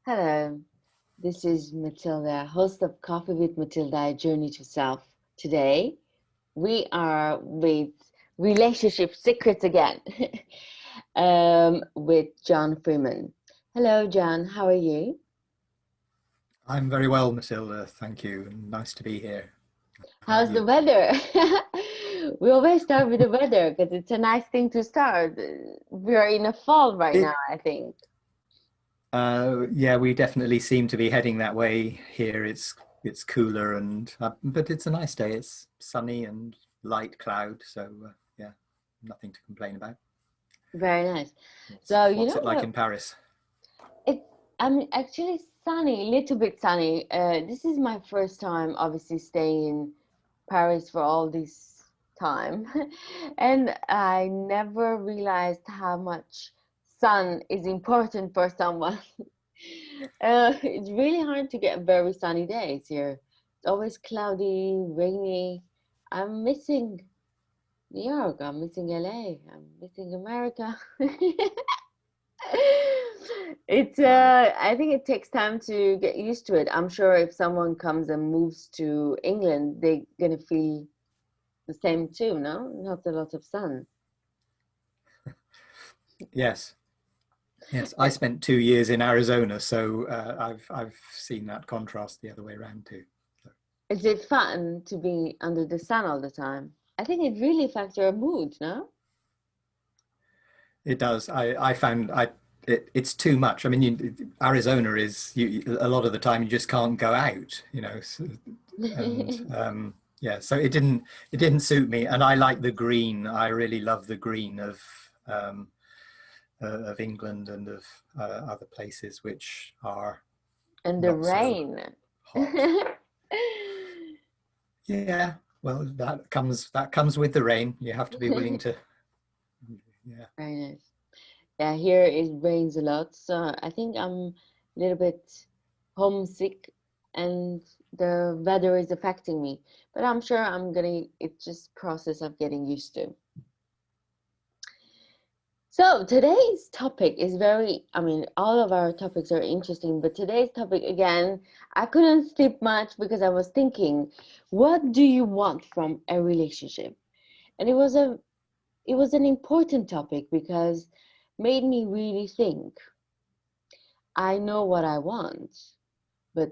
Hello, this is Matilda, host of Coffee with Matilda, A Journey to Self. Today, we are with Relationship Secrets again with Jon Freeman. Hello, Jon, how are you? I'm very well, Matilda. Thank you. And nice to be here. How are How's the you? weather? We always start with the weather because it's a nice thing to start. We are in a fall right now, It, I think. yeah, we definitely seem to be heading that way here. It's cooler but it's a nice day. It's sunny and light cloud, so yeah, nothing to complain about. Very nice. What's So, you what's know it like what? in Paris? It's I'm actually sunny, a little bit sunny. This is my first time, obviously, staying in Paris for all this time, and I never realized how much sun is important for someone. It's really hard to get very sunny days here. It's always cloudy, rainy. I'm missing New York. I'm missing LA. I'm missing America. It's Right. I think it takes time to get used to it. I'm sure if someone comes and moves to England, they're gonna feel the same too, no? Not a lot of sun. Yes. Yes. I Uh, spent 2 years in Arizona, so I've seen that contrast the other way around too. So Is it fun to be under the sun all the time? I think it really affects your mood, no? it does. I found it's too much. I mean, Arizona is a lot of the time you just can't go out, and yeah, so it didn't suit me. And I like the green. I really love the green of England and of other places which are And the not so rain. hot. Yeah, well, that comes with the rain. You have to be willing to. Yeah. Very nice. Yeah, here it rains a lot, so I think I'm a little bit homesick and the weather is affecting me. But I'm sure it's just process of getting used to. So today's topic is all of our topics are interesting, but today's topic again, I couldn't sleep much because I was thinking, what do you want from a relationship? And it was an important topic because made me really think. I know what I want, but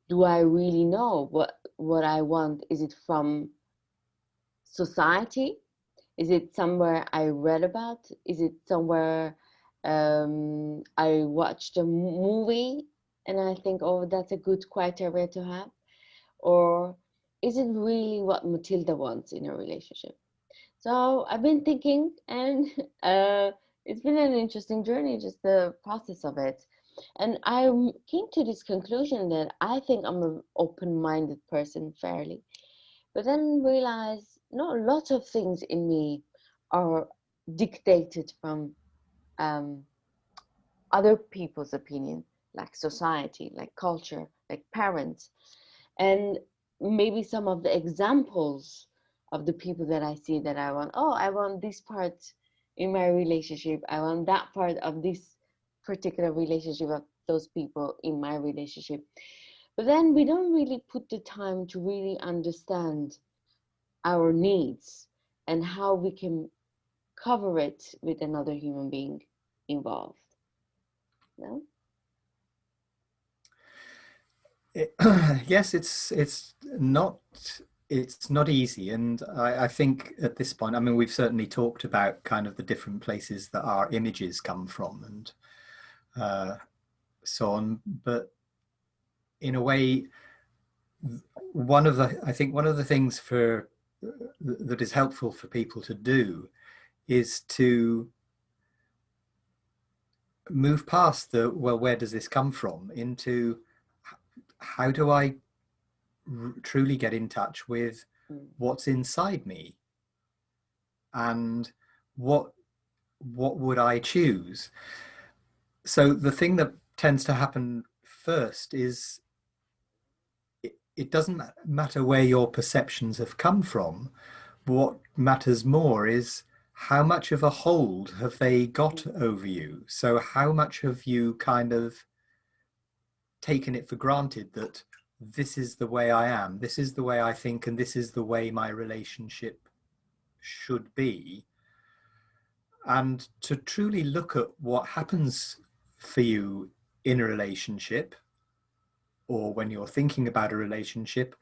do I really know what I want? Is it from society? Is it somewhere I read about? Is it somewhere I watched a movie and I think, oh, that's a good criteria to have? Or is it really what Matilda wants in a relationship? So I've been thinking, and it's been an interesting journey, just the process of it. And I came to this conclusion that I think I'm an open-minded person fairly, but then realized no, a lot of things in me are dictated from um, other people's opinion, like society, like culture, like parents, and maybe some of the examples of the people that I see that I want. Oh, I want this part in my relationship. I want that part of this particular relationship of those people in my relationship. But then we don't really put the time to really understand our needs and how we can cover it with another human being involved. No? It, yes, it's not easy, and I think at this point, I mean, we've certainly talked about kind of the different places that our images come from, and so on. But in a way, one of the things for that is helpful for people to do is to move past the well, where does this come from, into how do I truly get in touch with Mm. what's inside me, and what what would I choose. So the thing that tends to happen first is it doesn't matter where your perceptions have come from. What matters more is how much of a hold have they got over you. So how much have you kind of taken it for granted that this is the way I am, this is the way I think, and this is the way my relationship should be. And to truly look at what happens for you in a relationship, or when you're thinking about a relationship,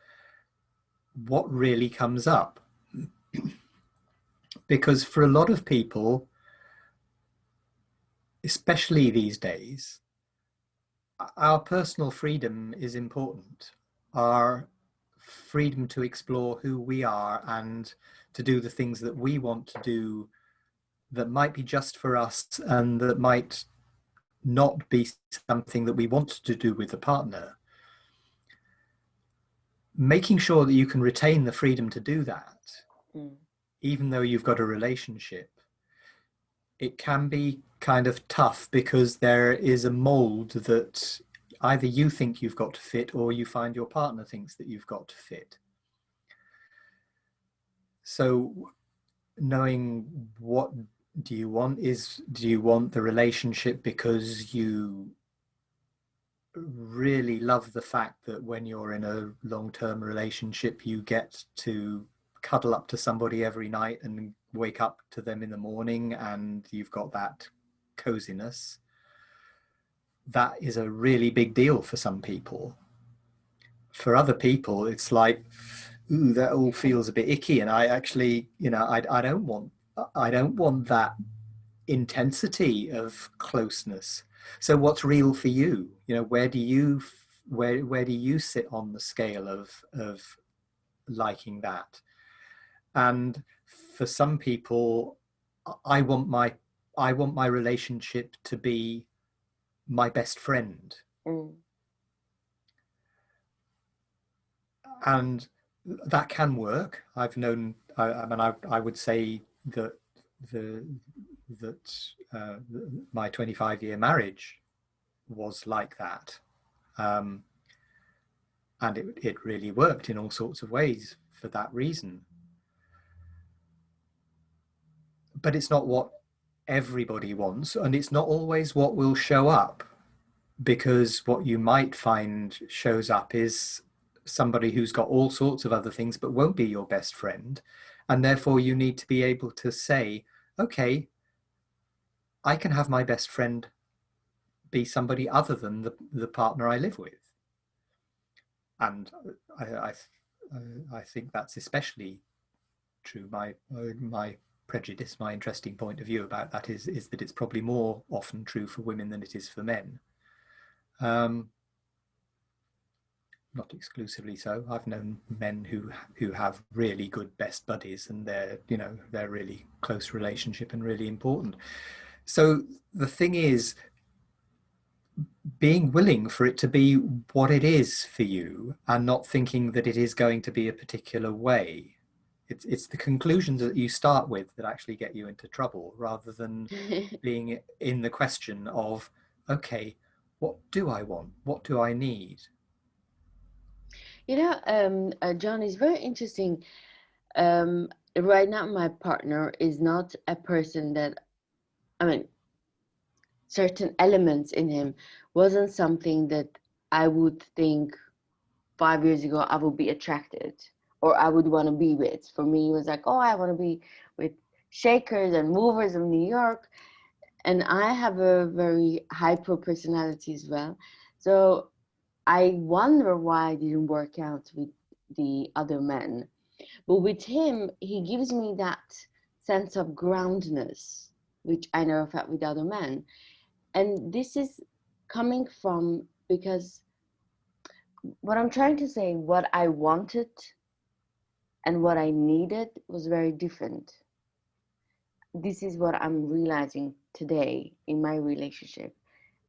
what really comes up. Because for a lot of people, especially these days, our personal freedom is important. Our freedom to explore who we are and to do the things that we want to do that might be just for us and that might not be something that we want to do with a partner. Making sure that you can retain the freedom to do that, even though you've got a relationship, it can be kind of tough because there is a mold that either you think you've got to fit or you find your partner thinks that you've got to fit. So knowing what do you want, do you want the relationship because you really love the fact that when you're in a long-term relationship you get to cuddle up to somebody every night and wake up to them in the morning and you've got that coziness? That is a really big deal for some people. For other people it's like, ooh, that all feels a bit icky, and I actually, I don't want that intensity of closeness. So what's real for you? Where do you sit on the scale of liking that? And for some people, I want my relationship to be my best friend. And that can work. I've known, I would say that my 25-year marriage was like that. And it really worked in all sorts of ways for that reason. But it's not what everybody wants, and it's not always what will show up, because what you might find shows up is somebody who's got all sorts of other things but won't be your best friend. And therefore you need to be able to say, okay, I can have my best friend be somebody other than the partner I live with. And I think that's especially true. My prejudice, my interesting point of view about that is that it's probably more often true for women than it is for men. Not exclusively so. I've known men who have really good best buddies, and they're really close relationship and really important. So the thing is, being willing for it to be what it is for you and not thinking that it is going to be a particular way. It's the conclusions that you start with that actually get you into trouble, rather than being in the question of, okay, what do I want? What do I need? John, is very interesting. Right now, my partner is not a person that, certain elements in him wasn't something that I would think 5 years ago I would be attracted or I would want to be with. For me, it was like, oh, I want to be with shakers and movers of New York. And I have a very hyper personality as well. So I wonder why I didn't work out with the other men. But with him, he gives me that sense of groundedness, which I never felt with other men. And this is coming from, because what I'm trying to say, what I wanted and what I needed was very different. This is what I'm realizing today in my relationship.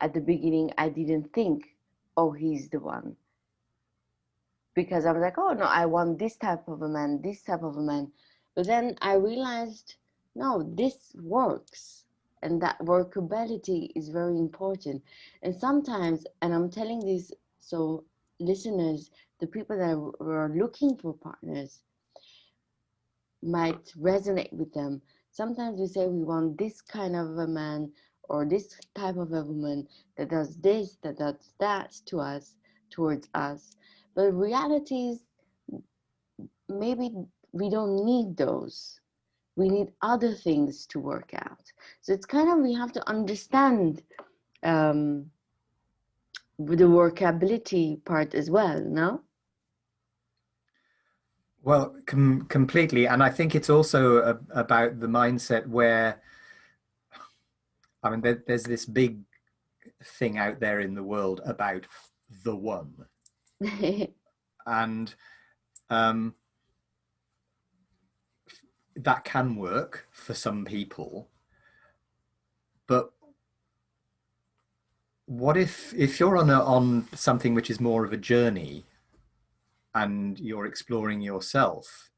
At the beginning, I didn't think, oh, he's the one. Because I was like, oh, no, I want this type of a man, this type of a man. But then I realized, no, this works. And that workability is very important. And sometimes, and I'm telling this so listeners, the people that are looking for partners might resonate with them. Sometimes we say we want this kind of a man or this type of a woman that does this, that does that to us, towards us. But reality is maybe we don't need those. We need other things to work out. So it's kind of, we have to understand um, the workability part as well, no? Well, completely. And I think it's also about the mindset where, I mean, there's this big thing out there in the world about the one. And um, that can work for some people. But what if you're on something which is more of a journey and you're exploring yourself?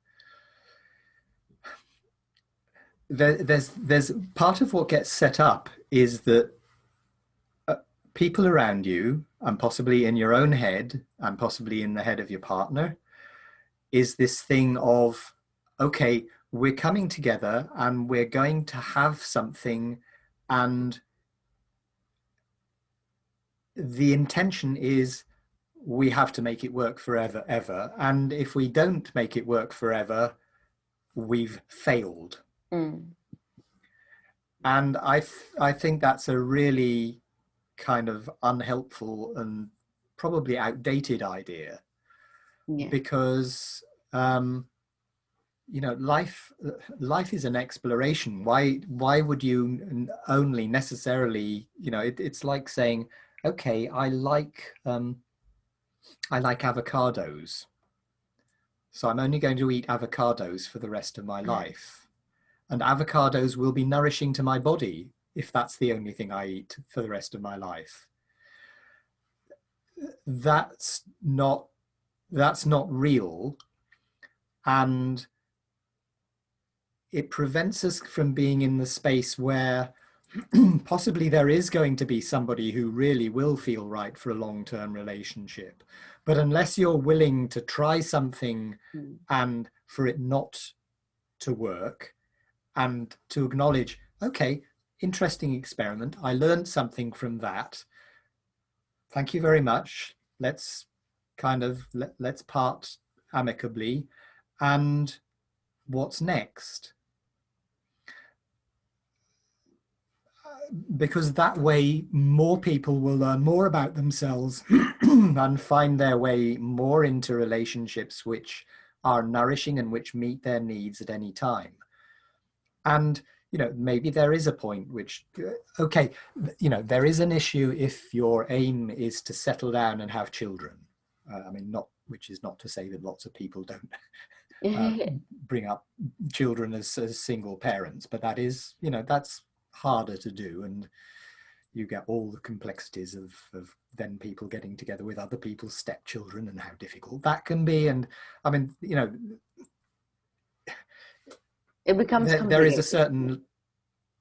There's part of what gets set up is that people around you, and possibly in your own head and possibly in the head of your partner, is this thing of, okay, we're coming together and we're going to have something, and the intention is we have to make it work forever, ever. And if we don't make it work forever, we've failed. Mm. And I think that's a really kind of unhelpful and probably outdated idea, Yeah, because you know, life is an exploration. Why would you only necessarily, you know, it's like saying, okay, I like avocados, so I'm only going to eat avocados for the rest of my life, and avocados will be nourishing to my body if that's the only thing I eat for the rest of my life. That's not real, and it prevents us from being in the space where possibly there is going to be somebody who really will feel right for a long-term relationship. But unless you're willing to try something and for it not to work, and to acknowledge, okay, interesting experiment, I learned something from that, thank you very much, let's kind of let's part amicably, and what's next? Because that way more people will learn more about themselves and find their way more into relationships which are nourishing and which meet their needs at any time. And you know, maybe there is a point which, okay, you know, there is an issue if your aim is to settle down and have children. I mean, which is not to say that lots of people don't bring up children as single parents, but that is, you know, that's harder to do, and you get all the complexities of then people getting together with other people's stepchildren and how difficult that can be. And I mean, you know, it becomes there is a complicated. certain,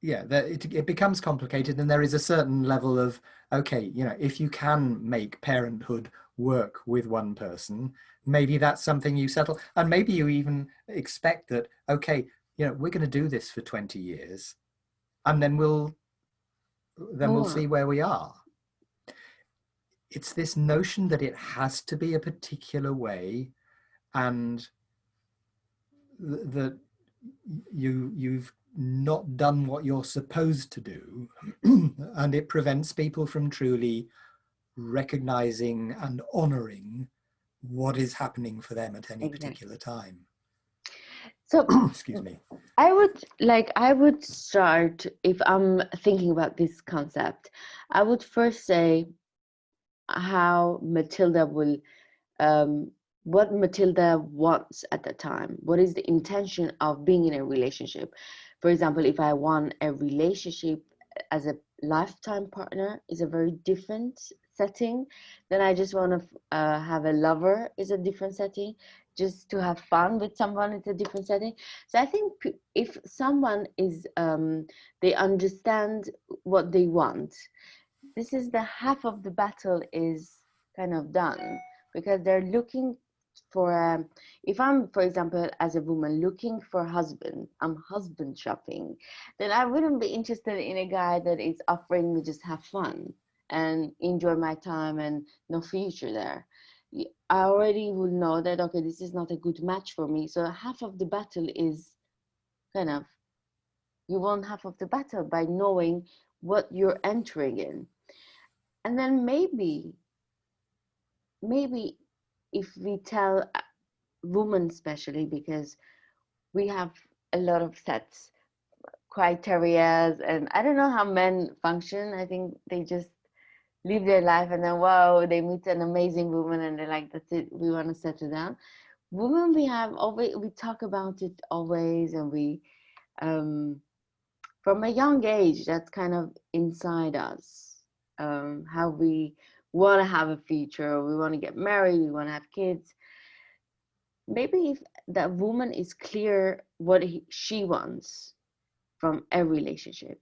yeah, it becomes complicated, and there is a certain level of, okay, you know, if you can make parenthood work with one person, maybe that's something you settle, and maybe you even expect that, okay, you know, we're going to do this for 20 years and then we'll see where we are. It's this notion that it has to be a particular way, and that you've not done what you're supposed to do, and it prevents people from truly recognizing and honoring what is happening for them at any particular time. So excuse me. I would start, if I'm thinking about this concept, I would first say how Matilda will what Matilda wants at the time. What is the intention of being in a relationship? For example, if I want a relationship as a lifetime partner, is a very different setting. Then I just want to have a lover, is a different setting. Just to have fun with someone, it's a different setting. So I think if someone is, they understand what they want, this is the half of the battle is kind of done, because they're looking if I'm, for example, as a woman looking for a husband, I'm husband shopping, then I wouldn't be interested in a guy that is offering me just have fun and enjoy my time and no future there. I already would know that, okay, this is not a good match for me. So half of the battle is kind of, you won half of the battle by knowing what you're entering in. And then maybe if we tell women, especially because we have a lot of sets criterias, and I don't know how men function. I think they just live their life and then wow, they meet an amazing woman and they're like, that's it, we want to settle down. Women, we have always, we talk about it always, and we from a young age, that's kind of inside us, how we want to have a future, we want to get married, we want to have kids. Maybe if that woman is clear what she wants from a relationship,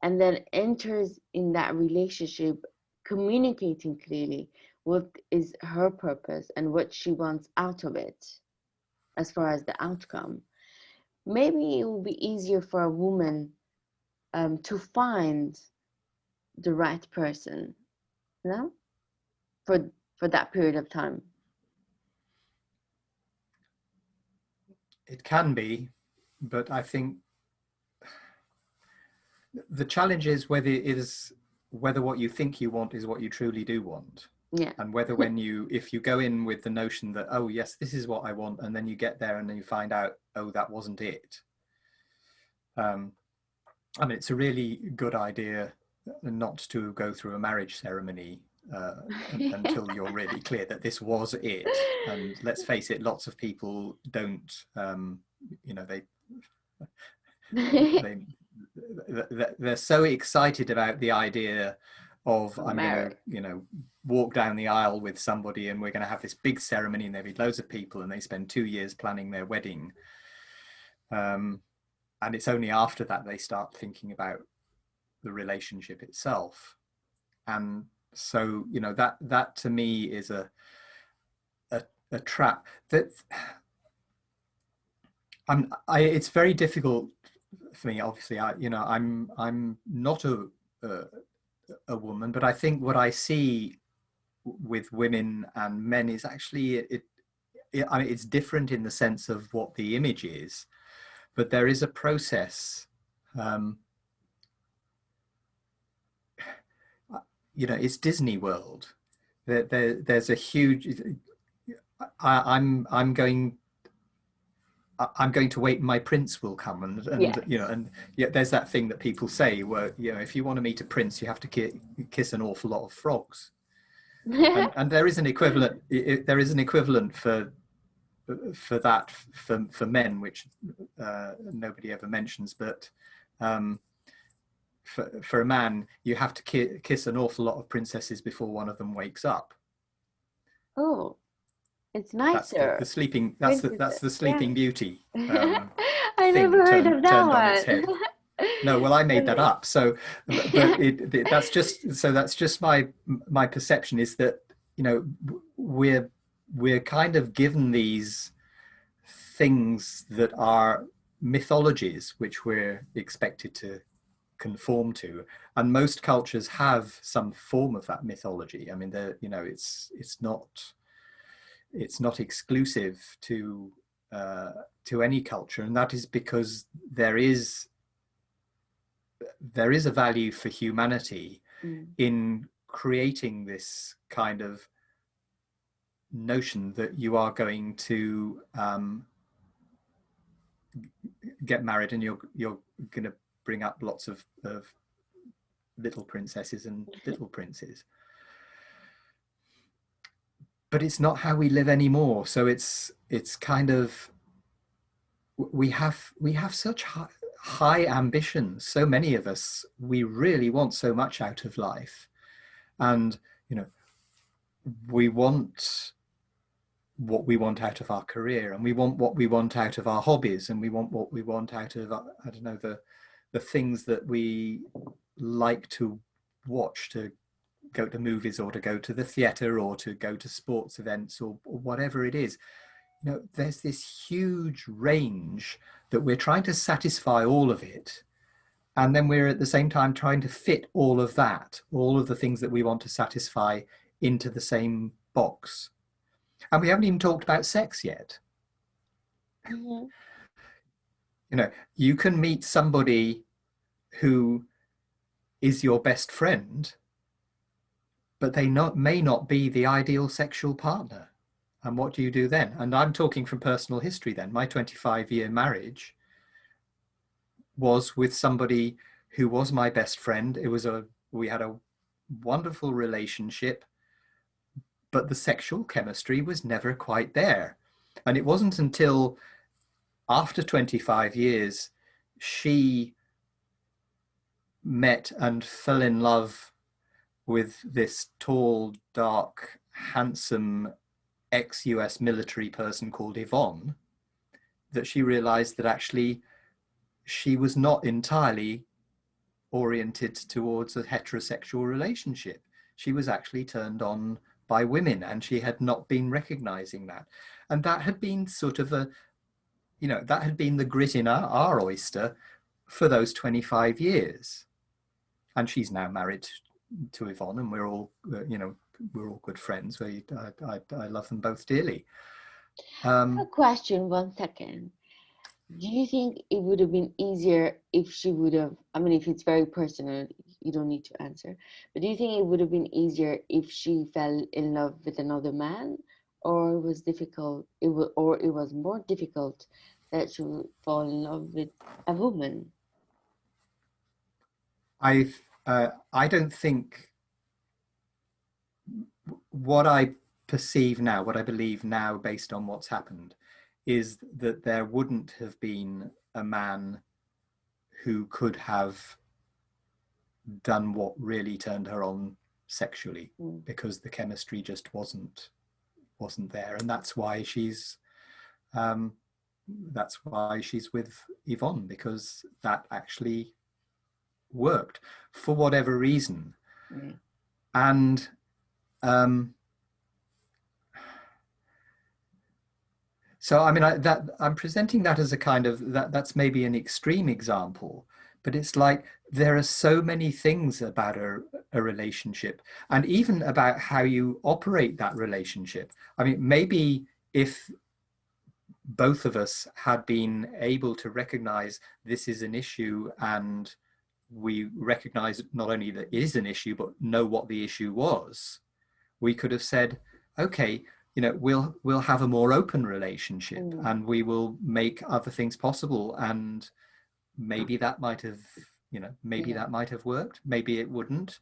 and then enters in that relationship communicating clearly what is her purpose and what she wants out of it as far as the outcome, maybe it will be easier for a woman to find the right person, you know, for that period of time. It can be, but I think the challenge is whether what you think you want is what you truly do want. Yeah. And whether if you go in with the notion that, oh yes, this is what I want, and then you get there and then you find out, oh, that wasn't it. I mean, it's a really good idea not to go through a marriage ceremony until you're really clear that this was it. And let's face it, lots of people don't, they're so excited about the idea of I'm going to walk down the aisle with somebody and we're going to have this big ceremony and there'll be loads of people and they spend 2 years planning their wedding, and it's only after that they start thinking about the relationship itself. And so that to me is a trap that it's very difficult for me. Obviously, I'm not a woman, but I think what I see with women and men is actually I mean, it's different in the sense of what the image is, but there is a process. It's Disney World. There's a huge. I'm going to wait. My prince will come, and yes. there's that thing that people say where if you want to meet a prince, you have to kiss an awful lot of frogs, and there is an equivalent. There is an equivalent for that for men, which nobody ever mentions, but for a man, you have to kiss an awful lot of princesses before one of them wakes up. Oh, it's nicer. That's the Sleeping Beauty. I never heard of that turned one. On its head. No, well, I made that up. So, but that's just my perception is that we're kind of given these things that are mythologies which we're expected to conform to, and most cultures have some form of that mythology. I mean, it's not exclusive to any culture, and that is because there is a value for humanity in creating this kind of notion that you are going to get married and you're going to bring up lots of little princesses and little princes. But it's not how we live anymore. So it's kind of, we have such high ambitions. So many of us, we really want so much out of life, and we want what we want out of our career, and we want what we want out of our hobbies, and we want what we want out of the things that we like to watch, to go to movies or to go to the theatre or to go to sports events or whatever it is. there's this huge range that we're trying to satisfy all of it. And then we're at the same time trying to fit all of that, all of the things that we want to satisfy into the same box. And we haven't even talked about sex yet. Mm-hmm. You can meet somebody who is your best friend, but they may not be the ideal sexual partner. And what do you do then? And I'm talking from personal history then. My 25-year marriage was with somebody who was my best friend. We had a wonderful relationship, but the sexual chemistry was never quite there. And it wasn't until after 25 years she met and fell in love with this tall, dark, handsome ex-US military person called Yvonne, that she realized that actually she was not entirely oriented towards a heterosexual relationship. She was actually turned on by women, and she had not been recognizing that. And that had been sort of that had been the grit in our oyster for those 25 years. And she's now married to Yvonne, and we're all good friends. I love them both dearly. A question, 1 second. Do you think it would have been easier if she would have, I mean, if it's very personal, you don't need to answer, but do you think it would have been easier if she fell in love with another man, or it was difficult, or it was more difficult that she would fall in love with a woman? I don't think what I perceive now, what I believe now, based on what's happened, is that there wouldn't have been a man who could have done what really turned her on sexually, because the chemistry just wasn't there, and that's why she's with Yvonne, because that actually worked for whatever reason. And so I mean, I'm presenting that as a kind of that's maybe an extreme example, but it's like there are so many things about a relationship, and even about how you operate that relationship. I mean, maybe if both of us had been able to recognize this is an issue, and we recognize not only that it is an issue, but know what the issue was, we could have said, okay, we'll have a more open relationship, and we will make other things possible. And maybe that might have, that might have worked. Maybe it wouldn't.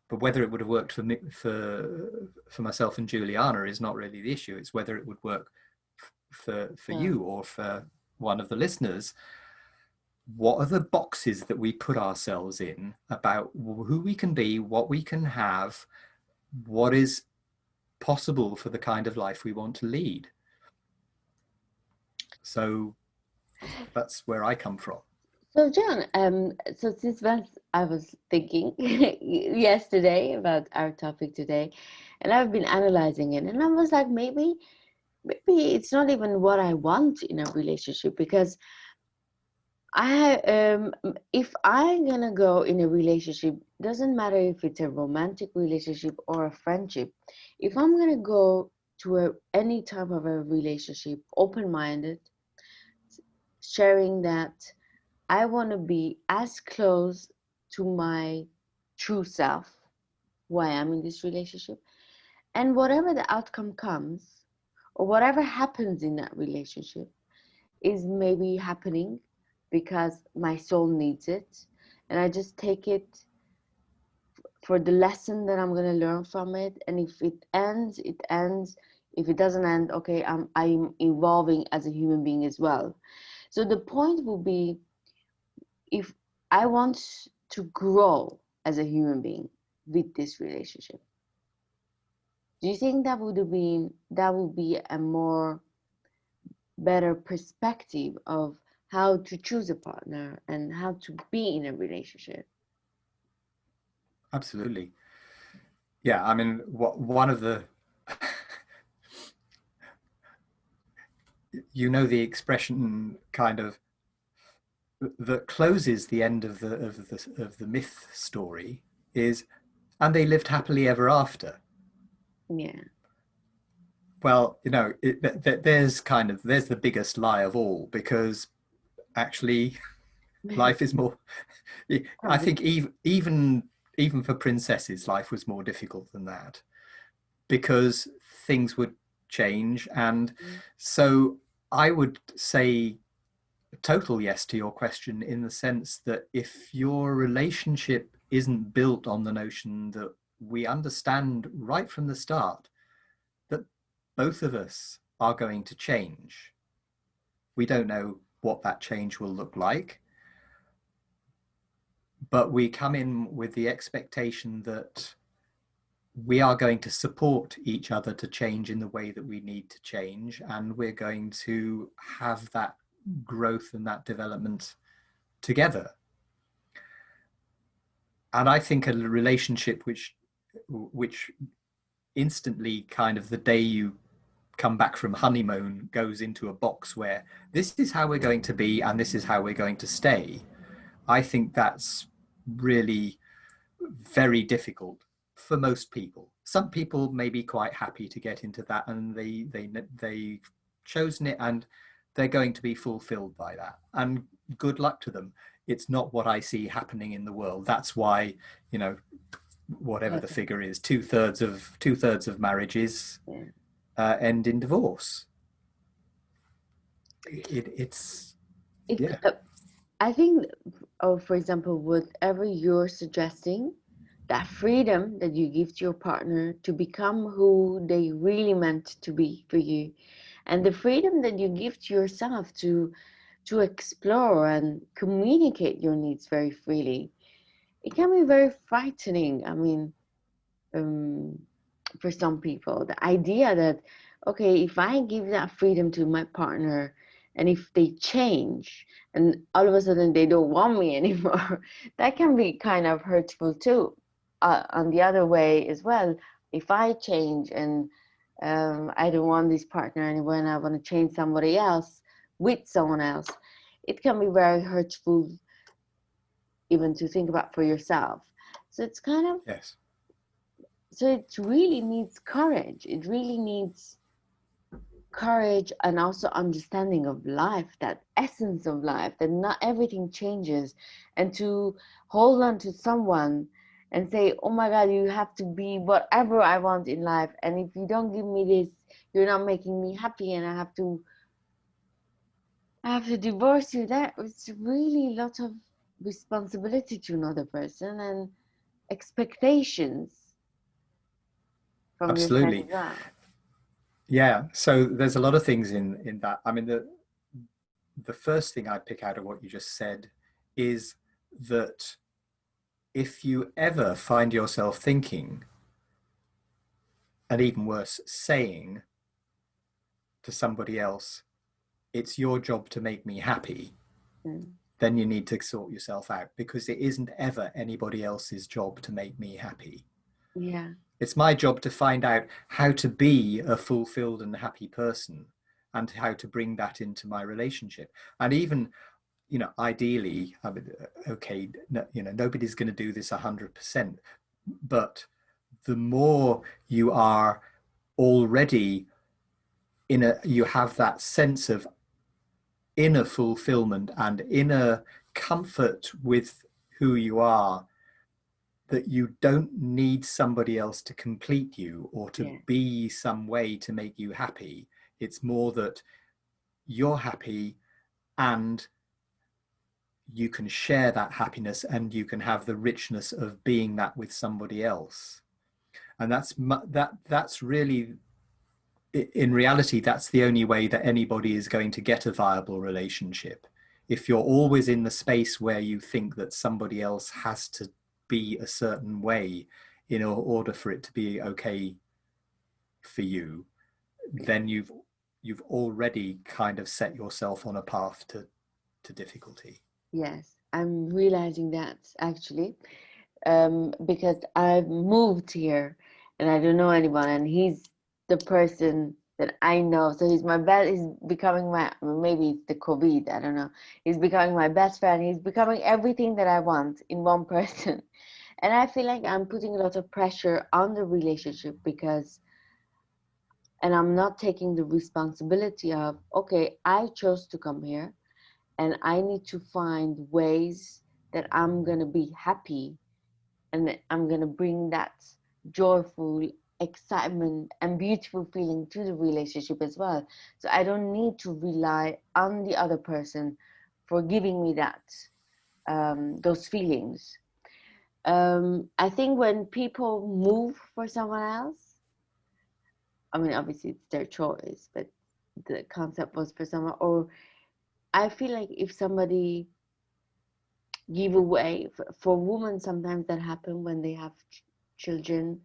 But whether it would have worked for me, for myself and Juliana, is not really the issue. It's whether it would work for you or for one of the listeners. What are the boxes that we put ourselves in about who we can be, what we can have, what is possible for the kind of life we want to lead? So that's where I come from. So John, so since I was thinking yesterday about our topic today, and I've been analyzing it, and I was like, maybe it's not even what I want in a relationship, because if I'm gonna go in a relationship, doesn't matter if it's a romantic relationship or a friendship. If I'm gonna go to any type of a relationship, open-minded, sharing that I want to be as close to my true self, who I am in this relationship, and whatever the outcome comes, or whatever happens in that relationship, is maybe happening because my soul needs it, and I just take it for the lesson that I'm gonna learn from it. And if it ends, it ends. If it doesn't end, okay, I'm evolving as a human being as well. So the point will be, if I want to grow as a human being with this relationship, do you think that would be a more better perspective of how to choose a partner and how to be in a relationship? Absolutely. Yeah, I mean, one of the you know, the expression kind of that closes the end of the myth story is, and they lived happily ever after. Yeah. Well, you know, there's the biggest lie of all, because actually life is more, I think even for princesses, life was more difficult than that, because things would change. And so I would say a total yes to your question, in the sense that if your relationship isn't built on the notion that we understand right from the start that both of us are going to change, we don't know what that change will look like, but we come in with the expectation that we are going to support each other to change in the way that we need to change, and we're going to have that growth and that development together. And I think a relationship which instantly, kind of the day you come back from honeymoon, goes into a box where this is how we're going to be and this is how we're going to stay, I think that's really very difficult for most people. Some people may be quite happy to get into that, and they've chosen it, and they're going to be fulfilled by that, and good luck to them. It's not what I see happening in the world. That's why, you know, whatever the figure is, two-thirds of marriages end in divorce. It's yeah. I think, for example, whatever you're suggesting, that freedom that you give to your partner to become who they really meant to be for you, and the freedom that you give to yourself to explore and communicate your needs very freely, it can be very frightening. I mean, for some people, the idea that, okay, if I give that freedom to my partner, and if they change and all of a sudden they don't want me anymore, that can be kind of hurtful too. On the other way as well, if I change and I don't want this partner anymore and I want to change somebody else with someone else, it can be very hurtful even to think about for yourself. So it's kind of, Yes. so it really needs courage. It really needs courage and also understanding of life, that essence of life, that not everything changes, and to hold on to someone and say, oh my God, you have to be whatever I want in life, and if you don't give me this, you're not making me happy, and I have to divorce you. That it's really a lot of responsibility to another person and expectations from your side as Absolutely. well. Yeah, so there's a lot of things in that. I mean, the first thing I'd pick out of what you just said is that if you ever find yourself thinking, and even worse, saying to somebody else, it's your job to make me happy, then you need to sort yourself out, because it isn't ever anybody else's job to make me happy. Yeah. It's my job to find out how to be a fulfilled and happy person, and how to bring that into my relationship. And even, you know, ideally, I mean, okay, no, you know, nobody's going to do this 100%, but the more you are already you have that sense of inner fulfillment and inner comfort with who you are, that you don't need somebody else to complete you or to be some way to make you happy. It's more that you're happy, and you can share that happiness, and you can have the richness of being that with somebody else. And that's really, in reality, that's the only way that anybody is going to get a viable relationship. If you're always in the space where you think that somebody else has to be a certain way in order for it to be okay for you, then you've already kind of set yourself on a path to difficulty. Yes, I'm realizing that actually, because I've moved here and I don't know anyone, and he's the person that I know. So he's my best. He's becoming my, maybe it's the COVID, I don't know. He's becoming my best friend. He's becoming everything that I want in one person. And I feel like I'm putting a lot of pressure on the relationship because, and I'm not taking the responsibility of, okay, I chose to come here and I need to find ways that I'm going to be happy and that I'm going to bring that joyful excitement and beautiful feeling to the relationship as well. So I don't need to rely on the other person for giving me that those feelings. I think when people move for someone else, I mean, obviously it's their choice, but the concept was for someone, or I feel like if somebody give away, for women, sometimes that happen when they have children,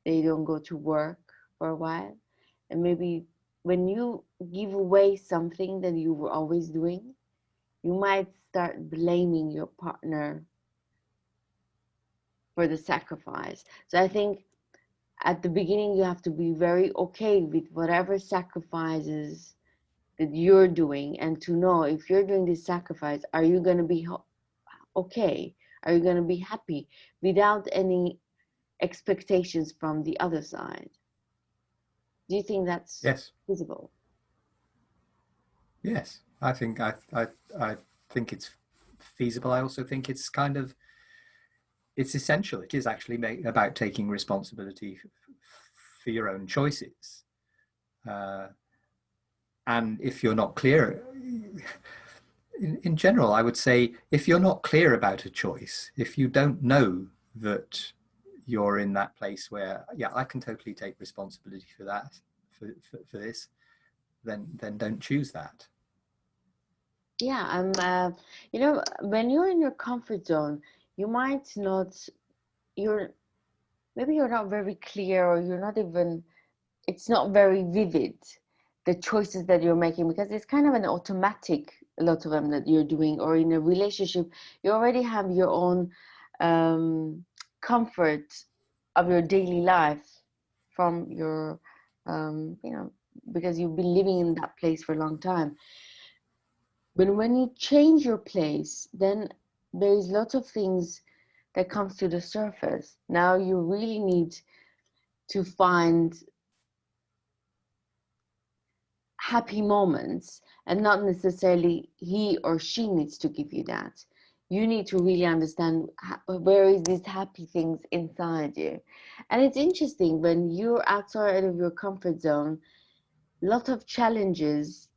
they don't go to work for a while. And maybe when you give away something that you were always doing, you might start blaming your partner for the sacrifice. So I think at the beginning, you have to be very okay with whatever sacrifices that you're doing, and to know if you're doing this sacrifice, are you going to be okay? Are you going to be happy without any expectations from the other side? Do you think that's Yes. feasible? Yes. I think it's feasible. I also think it's kind of, it's essential. It is actually about taking responsibility for your own choices. Uh, and if you're not clear, in general, I would say if you're not clear about a choice, if you don't know that you're in that place where, yeah, I can totally take responsibility for that, for this, then don't choose that. Yeah, you know, when you're in your comfort zone, you might not, you're, maybe you're not very clear, or you're not even, it's not very vivid, the choices that you're making, because it's kind of an automatic, a lot of them that you're doing. Or in a relationship, you already have your own comfort of your daily life from your, you know, because you've been living in that place for a long time. But when you change your place, then there's lots of things that comes to the surface. Now you really need to find happy moments, and not necessarily he or she needs to give you that. You need to really understand where is these happy things inside you. And it's interesting, when you're outside of your comfort zone, a lot of challenges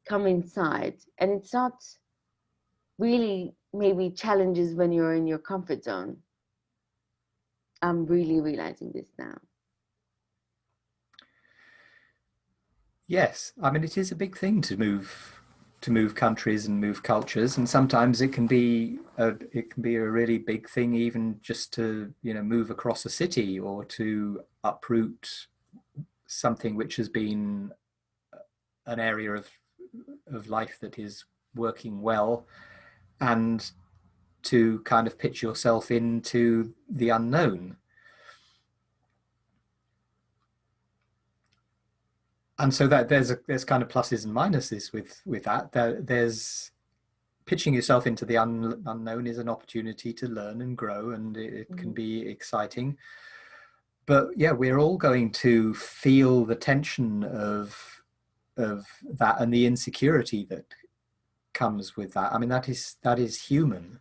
come inside, and it's not really maybe challenges when you're in your comfort zone. I'm really realizing this now. Yes, I mean it is a big thing to move countries and move cultures, and sometimes it can be a really big thing, even just to, you know, move across a city or to uproot something which has been an area of life that is working well, and to kind of pitch yourself into the unknown. And so that there's kind of pluses and minuses with that. There's pitching yourself into the unknown is an opportunity to learn and grow, and it can Mm-hmm. be exciting. But yeah, we're all going to feel the tension of that and the insecurity that comes with that. I mean, that is human.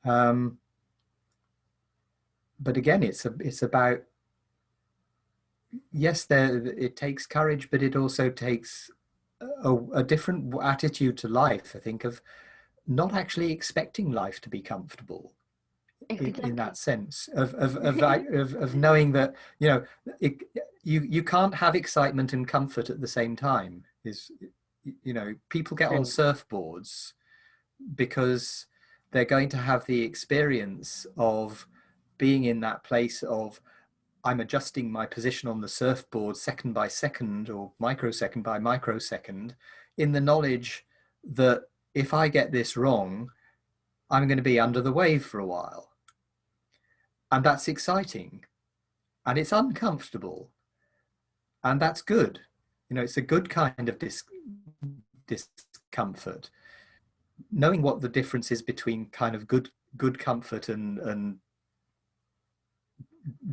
Um, but again, it's about, yes, there it takes courage, but it also takes a different attitude to life. I think of not actually expecting life to be comfortable in that Exactly. sense of knowing that, you know, it, you can't have excitement and comfort at the same time. Is, you know, people get on True. surfboards because they're going to have the experience of being in that place of, I'm adjusting my position on the surfboard second by second or microsecond by microsecond, in the knowledge that if I get this wrong, I'm going to be under the wave for a while. And that's exciting and it's uncomfortable, and that's good. it's a good kind of discomfort. Knowing what the difference is between kind of good comfort and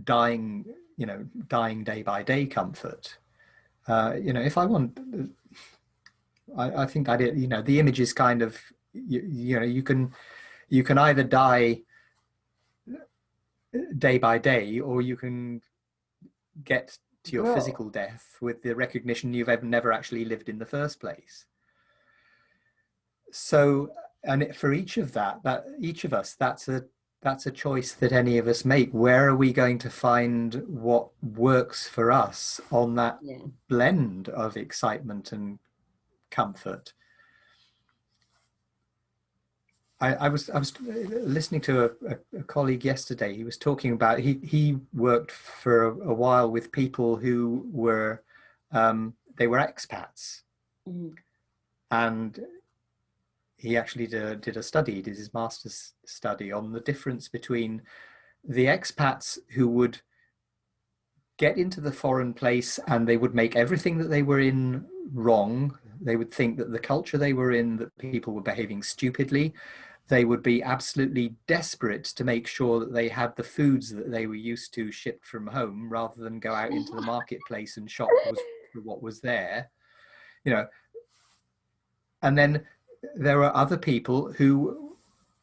dying, dying day by day comfort. If I want, I think I did. The image is kind of, you can either die day by day, or you can get to your Grow. physical death with the recognition you've never actually lived in the first place. So, and for each of each of us, that's a choice that any of us make. Where are we going to find what works for us on that Yeah. blend of excitement and comfort? I was listening to a colleague yesterday. He was talking about he worked for a while with people who were they were expats, Mm. and he actually did a study, did his master's study on the difference between the expats who would get into the foreign place and they would make everything that they were in wrong. They would think that the culture they were in, that people were behaving stupidly. They would be absolutely desperate to make sure that they had the foods that they were used to shipped from home, rather than go out into the marketplace and shop for what was there. You know, and then there are other people who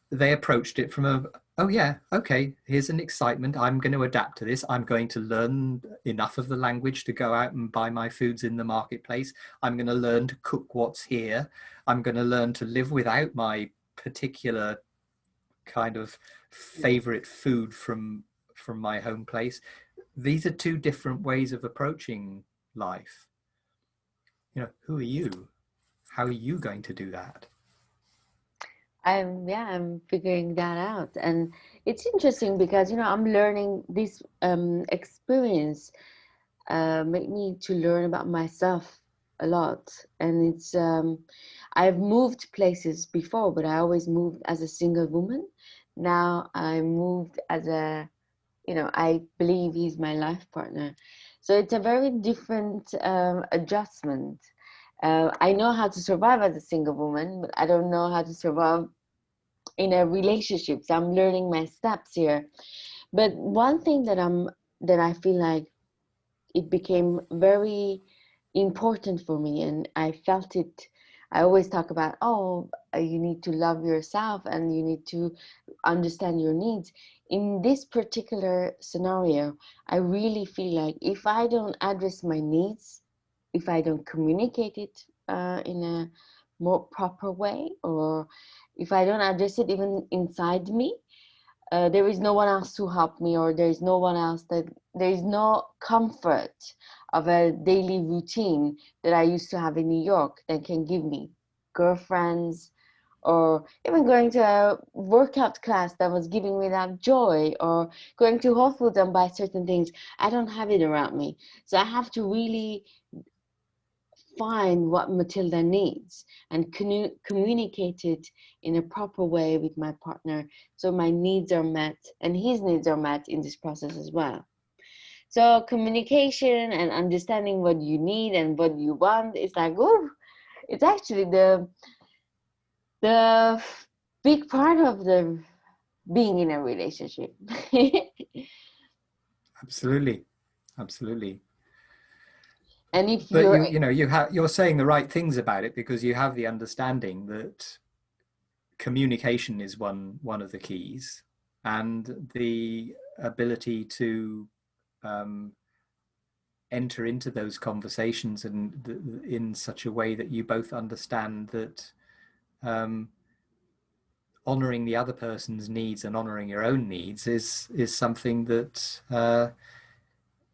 they approached it from oh yeah, okay, here's an excitement, I'm going to adapt to this, I'm going to learn enough of the language to go out and buy my foods in the marketplace, I'm going to learn to cook what's here, I'm going to learn to live without my particular kind of Yeah. favorite food from my home place. These are two different ways of approaching life. Who are you? How are you going to do that? I'm figuring that out, and it's interesting because I'm learning this experience made me to learn about myself a lot, and it's I've moved places before, but I always moved as a single woman. Now I moved as a I believe he's my life partner, so it's a very different adjustment. I know how to survive as a single woman, but I don't know how to survive in a relationship. So I'm learning my steps here. But one thing that I feel like it became very important for me, and I felt it. I always talk about, oh, you need to love yourself and you need to understand your needs. In this particular scenario, I really feel like if I don't address my needs, if I don't communicate it in a more proper way, or if I don't address it even inside me, there is no one else to help me, or there is no one else that there is no comfort of a daily routine that I used to have in New York that can give me girlfriends, or even going to a workout class that was giving me that joy, or going to Whole Foods and buy certain things. I don't have it around me. So I have to really find what Matilda needs and communicate it in a proper way with my partner, so my needs are met and his needs are met in this process as well. So communication and understanding what you need and what you want is like, oh, it's actually the big part of the being in a relationship. Absolutely, absolutely. And if But you're you're saying the right things about it, because you have the understanding that communication is one of the keys, and the ability to um, enter into those conversations and in such a way that you both understand that um, honoring the other person's needs and honoring your own needs is something that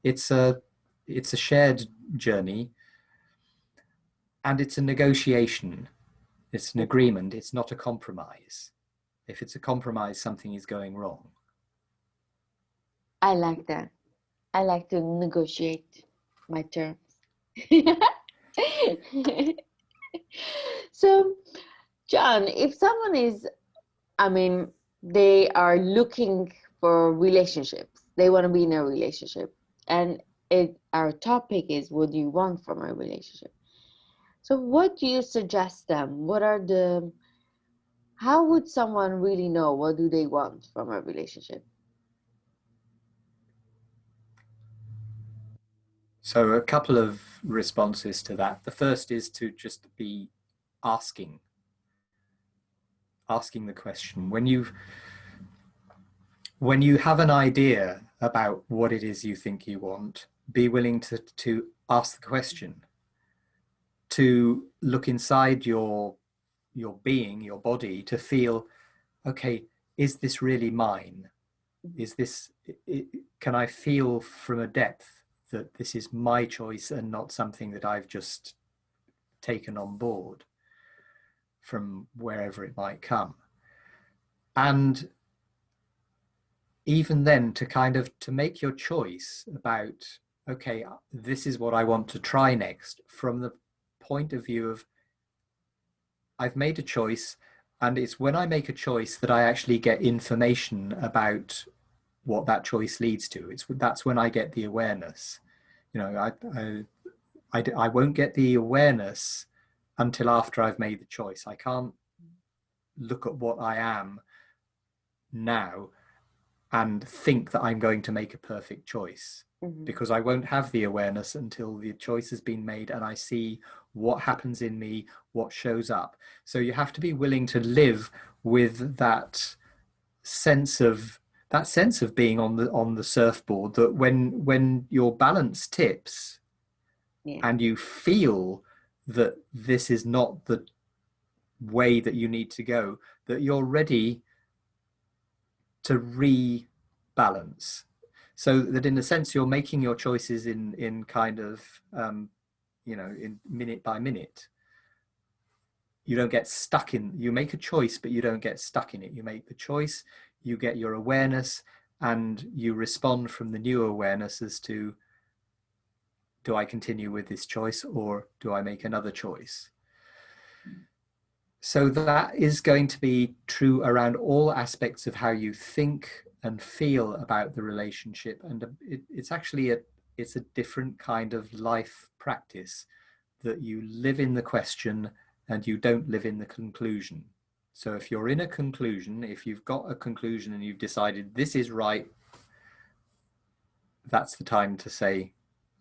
it's a it's a shared journey, and it's a negotiation. It's an agreement. It's not a compromise. If it's a compromise, something is going wrong. I like that. I like to negotiate my terms. So, John, if someone is, I mean, they are looking for relationships, they want to be in a relationship, and our topic is, what do you want from a relationship? So what do you suggest them? How would someone really know what do they want from a relationship? So a couple of responses to that. The first is to just be asking the question. When you have an idea about what it is you think you want, be willing to ask the question, to look inside your being, your body, to feel, okay, is this really mine? Is this, can I feel from a depth that this is my choice and not something that I've just taken on board from wherever it might come? And even then, to kind of to make your choice about, okay, this is what I want to try next, from the point of view of, I've made a choice, and it's when I make a choice that I actually get information about what that choice leads to. That's when I get the awareness. You know, I won't get the awareness until after I've made the choice. I can't look at what I am now and think that I'm going to make a perfect choice, because I won't have the awareness until the choice has been made and I see what happens in me, what shows up. So you have to be willing to live with that sense of being on the surfboard, that when your balance tips, Yeah. and you feel that this is not the way that you need to go, that you're ready to rebalance, so that in a sense you're making your choices in kind of in minute by minute. You don't get stuck in, you make a choice but you don't get stuck in it. You make the choice, you get your awareness, and you respond from the new awareness as to, do I continue with this choice or do I make another choice? So that is going to be true around all aspects of how you think and feel about the relationship. And it's actually it's a different kind of life practice, that you live in the question and you don't live in the conclusion. So if you're in a conclusion, if you've got a conclusion and you've decided this is right, that's the time to say,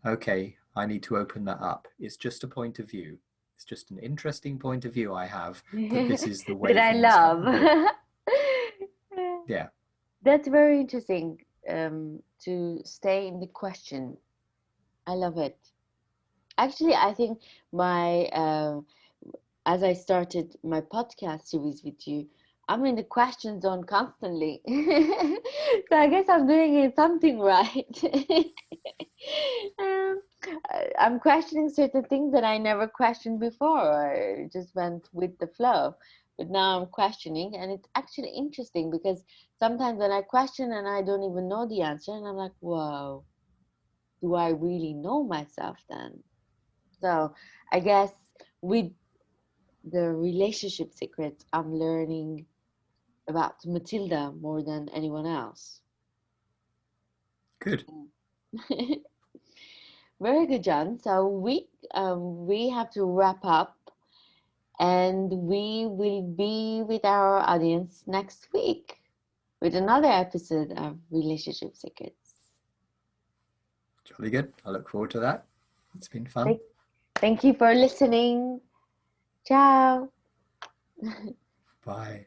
okay, I need to open that up. It's just a point of view. It's just an interesting point of view I have, that this is the That way I things work. love. Yeah. That's very interesting, to stay in the question. I love it. Actually, I think as I started my podcast series with you, I'm in the question zone constantly. So I guess I'm doing something right. um, I'm questioning certain things that I never questioned before, or just went with the flow. But now I'm questioning, and it's actually interesting, because sometimes when I question and I don't even know the answer, and I'm like, whoa, do I really know myself then? So I guess with the relationship secrets, I'm learning about Matilda more than anyone else. Good. Very good, John. So we have to wrap up, and we will be with our audience next week with another episode of Relationship Secrets. Jolly good. I look forward to that. It's been fun. Thank you for listening. Ciao. Bye.